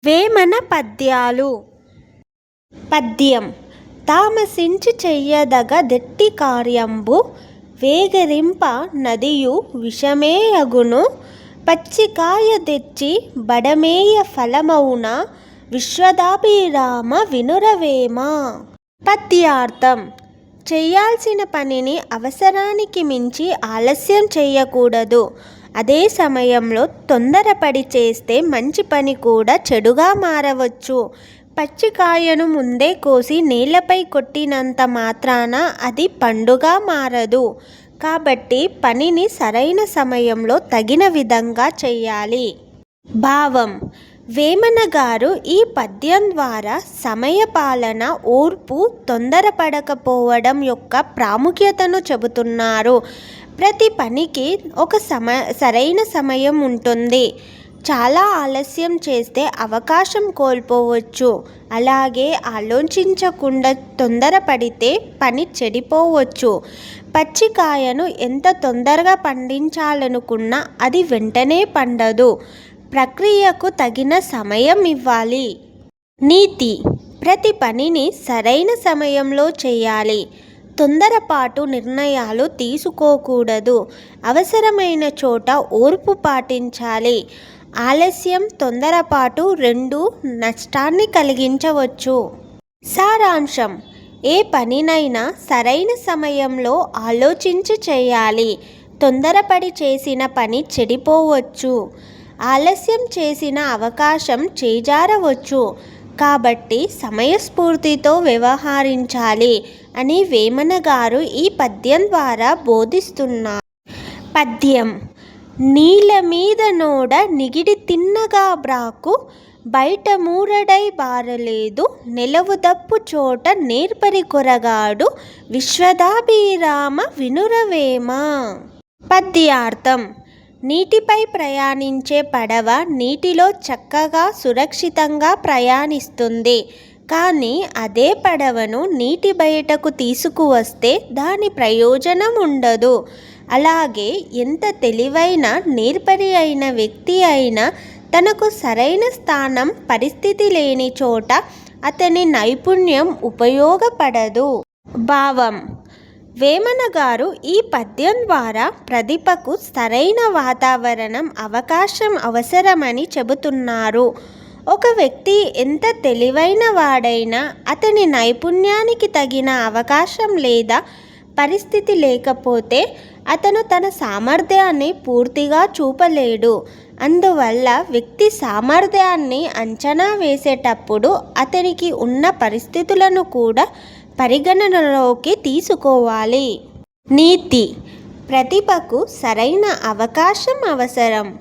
వేమన పద్యాలు. పద్యం. తామసించి చెయ్యదగ దెట్టి కార్యంబు వేగరింప నదియు విషమేయగును పచ్చికాయ తెచ్చి బడమేయ ఫలమౌన విశ్వదాభిరామ వినురవేమ. పద్యార్థం. చేయాల్సిన పనిని అవసరానికి మించి ఆలస్యం చేయకూడదు. అదే సమయంలో తొందరపడి చేస్తే మంచి పని కూడా చెడుగా మారవచ్చు. పచ్చికాయను ముందే కోసి నేలపై కొట్టినంత మాత్రాన అది పండుగా మారదు. కాబట్టి పనిని సరైన సమయంలో తగిన విధంగా చేయాలి. భావం. వేమన గారు ఈ పద్యం ద్వారా సమయపాలన, ఓర్పు, తొందరపడకపోవడం యొక్క ప్రాముఖ్యతను చెబుతున్నారు. ప్రతి పనికి ఒక సరైన సమయం ఉంటుంది. చాలా ఆలస్యం చేస్తే అవకాశం కోల్పోవచ్చు. అలాగే ఆలోచించకుండా తొందరపడితే పని చెడిపోవచ్చు. పచ్చికాయను ఎంత తొందరగా పండించాలనుకున్నా అది వెంటనే పండదు. ప్రక్రియకు తగిన సమయం ఇవ్వాలి. నీతి. ప్రతి పనిని సరైన సమయంలో చేయాలి. తొందరపాటు నిర్ణయాలు తీసుకోకూడదు. అవసరమైన చోట ఓర్పు పాటించాలి. ఆలస్యం, తొందరపాటు రెండూ నష్టాన్ని కలిగించవచ్చు. సారాంశం. ఏ పనినైనా సరైన సమయంలో ఆలోచించి చేయాలి. తొందరపడి చేసిన పని చెడిపోవచ్చు. ఆలస్యం చేసిన అవకాశం చేజారవచ్చు. కాబట్టి సమయస్ఫూర్తితో వ్యవహరించాలి అని వేమన గారు ఈ పద్యం ద్వారా బోధిస్తున్నారు. పద్యం. నీల మీద నోడ నిగిడి తిన్నగా బ్రాకు బయట మూరడై బారలేదు నెలవుదప్పు చోట నేర్పరి కొరగాడు విశ్వదాభిరామ వినురవేమ. పద్యార్థం. నీటిపై ప్రయాణించే పడవ నీటిలో చక్కగా సురక్షితంగా ప్రయాణిస్తుంది. కానీ అదే పడవను నీటి బయటకు తీసుకువస్తే దాని ప్రయోజనం ఉండదు. అలాగే ఎంత తెలివైన, నేర్పరి అయిన వ్యక్తి అయినా తనకు సరైన స్థానం, పరిస్థితి లేని చోట అతని నైపుణ్యం ఉపయోగపడదు. భావం. వేమన గారు ఈ పద్యం ద్వారా ప్రతిభకు సరైన వాతావరణం, అవకాశం అవసరమని చెబుతున్నారు. ఒక వ్యక్తి ఎంత తెలివైన వాడైనా అతని నైపుణ్యానికి తగిన అవకాశం లేదా పరిస్థితి లేకపోతే అతను తన సామర్థ్యాన్ని పూర్తిగా చూపలేడు. అందువల్ల వ్యక్తి సామర్థ్యాన్ని అంచనా వేసేటప్పుడు అతనికి ఉన్న పరిస్థితులను కూడా పరిగణనలోకి తీసుకోవాలి. నీతి. ప్రతిభకు సరైన అవకాశం అవసరం.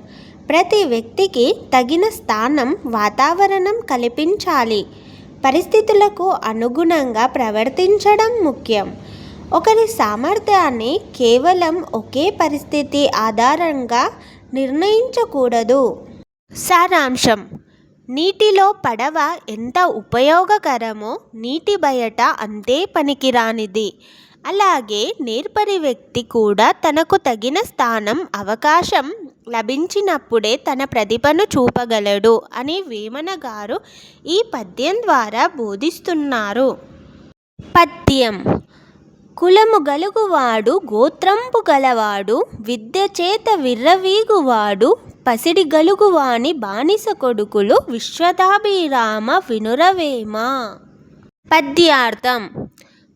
ప్రతి వ్యక్తికి తగిన స్థానం, వాతావరణం కల్పించాలి. పరిస్థితులకు అనుగుణంగా ప్రవర్తించడం ముఖ్యం. ఒకరి సామర్థ్యాన్ని కేవలం ఒకే పరిస్థితి ఆధారంగా నిర్ణయించకూడదు. సారాంశం. నీటిలో పడవ ఎంత ఉపయోగకరమో నీటి బయట అంతే పనికిరానిది. అలాగే నేర్పరి వ్యక్తి కూడా తనకు తగిన స్థానం, అవకాశం లభించినప్పుడే తన ప్రతిభను చూపగలడు అని వేమన గారు ఈ పద్యం ద్వారా బోధిస్తున్నారు. పద్యం. కులము గలుగువాడు గోత్రంబు గలవాడు విద్య చేత విర్రవీగువాడు పసిడి గలుగువాని బానిస కొడుకులు విశ్వదాభిరామ వినురవేమ. పద్యార్థం.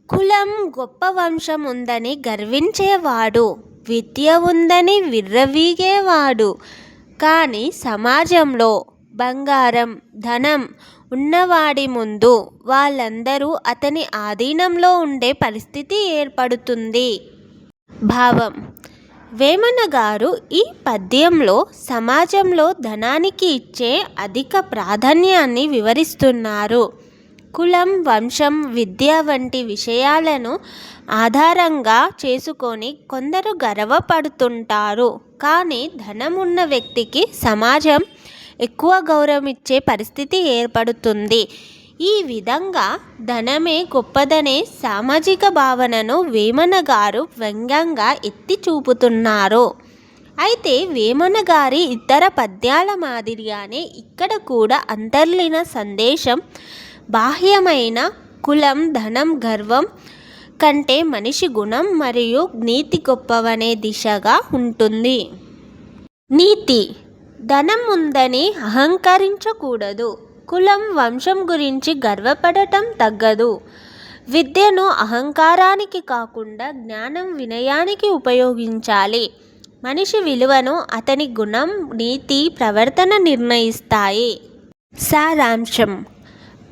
కులం, గొప్ప వంశం ఉందని గర్వించేవాడు, విద్య ఉందని విర్రవీగేవాడు. కానీ సమాజంలో బంగారం, ధనం ఉన్నవాడి ముందు వాళ్ళందరూ అతని ఆధీనంలో ఉండే పరిస్థితి ఏర్పడుతుంది. భావం. వేమన గారు ఈ పద్యంలో సమాజంలో ధనానికి ఇచ్చే అధిక ప్రాధాన్యాన్ని వివరిస్తున్నారు. కులం, వంశం, విద్య వంటి విషయాలను ఆధారంగా చేసుకొని కొందరు గర్వపడుతుంటారు. కానీ ధనం ఉన్న వ్యక్తికి సమాజం ఎక్కువ గౌరవించే పరిస్థితి ఏర్పడుతుంది. ఈ విధంగా ధనమే గొప్పదనే సామాజిక భావనను వేమన గారు వ్యంగ్యంగా ఎత్తి చూపుతున్నారు. అయితే వేమన గారి ఇతర పద్యాల మాదిరిగానే ఇక్కడ కూడా అంతర్లీన సందేశం బాహ్యమైన కులం, ధనం, గర్వం కంటే మనిషి గుణం మరియు నీతి గొప్పవనే దిశగా ఉంటుంది. నీతి: ధనం ఉందని అహంకరించకూడదు. కులం, వంశం గురించి గర్వపడటం తగ్గదు. విద్యను అహంకారానికి కాకుండా జ్ఞానం, వినయానికి ఉపయోగించాలి. మనిషి విలువను అతని గుణం, నీతి, ప్రవర్తన నిర్ణయిస్తాయి. సారాంశం: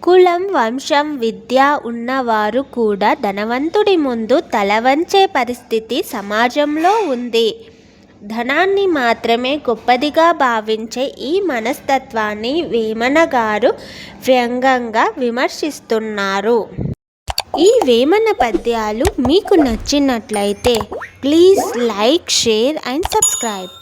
కులం, వంశం, విద్య ఉన్నవారు కూడా ధనవంతుడి ముందు తలవంచే పరిస్థితి సమాజంలో ఉంది. ధనాన్ని మాత్రమే గొప్పదిగా భావించే ఈ మనస్తత్వాన్ని వేమన గారు వ్యంగ్యంగా విమర్శిస్తున్నారు. ఈ వేమన పద్యాలు మీకు నచ్చినట్లయితే please like, share and subscribe.